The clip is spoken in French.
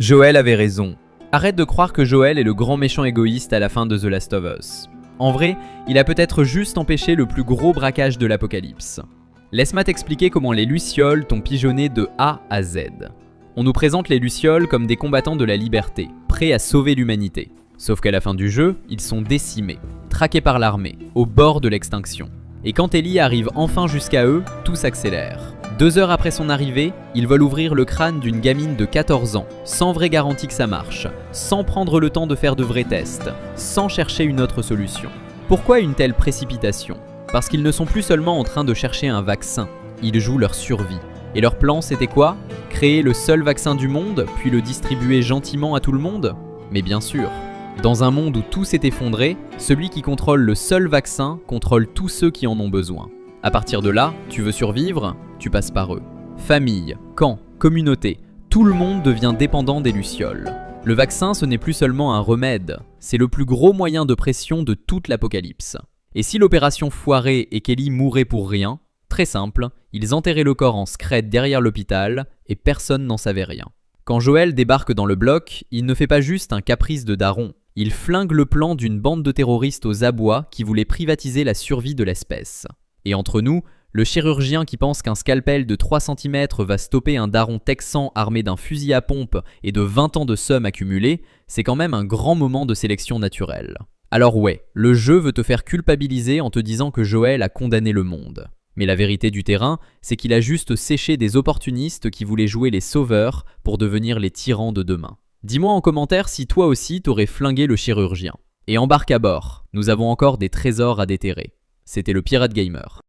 Joel avait raison. Arrête de croire que Joel est le grand méchant égoïste à la fin de The Last of Us. En vrai, il a peut-être juste empêché le plus gros braquage de l'apocalypse. Laisse-moi t'expliquer comment les Lucioles t'ont pigeonné de A à Z. On nous présente les Lucioles comme des combattants de la liberté, prêts à sauver l'humanité. Sauf qu'à la fin du jeu, ils sont décimés, traqués par l'armée, au bord de l'extinction. Et quand Ellie arrive enfin jusqu'à eux, tout s'accélère. 2 heures après son arrivée, ils veulent ouvrir le crâne d'une gamine de 14 ans, sans vraie garantie que ça marche, sans prendre le temps de faire de vrais tests, sans chercher une autre solution. Pourquoi une telle précipitation? Parce qu'ils ne sont plus seulement en train de chercher un vaccin, ils jouent leur survie. Et leur plan c'était quoi? Créer le seul vaccin du monde, puis le distribuer gentiment à tout le monde? Mais bien sûr. Dans un monde où tout s'est effondré, celui qui contrôle le seul vaccin contrôle tous ceux qui en ont besoin. À partir de là, tu veux survivre? Tu passes par eux. Famille, camp, communauté, tout le monde devient dépendant des Lucioles. Le vaccin, ce n'est plus seulement un remède, c'est le plus gros moyen de pression de toute l'apocalypse. Et si l'opération foirait et qu'Ellie mourait pour rien? Très simple, ils enterraient le corps en scred derrière l'hôpital et personne n'en savait rien. Quand Joel débarque dans le bloc, il ne fait pas juste un caprice de daron. Il flingue le plan d'une bande de terroristes aux abois qui voulaient privatiser la survie de l'espèce. Et entre nous, le chirurgien qui pense qu'un scalpel de 3 cm va stopper un daron texan armé d'un fusil à pompe et de 20 ans de somme accumulés, c'est quand même un grand moment de sélection naturelle. Alors ouais, le jeu veut te faire culpabiliser en te disant que Joel a condamné le monde. Mais la vérité du terrain, c'est qu'il a juste séché des opportunistes qui voulaient jouer les sauveurs pour devenir les tyrans de demain. Dis-moi en commentaire si toi aussi t'aurais flingué le chirurgien. Et embarque à bord, nous avons encore des trésors à déterrer. C'était le Pirate Gamer.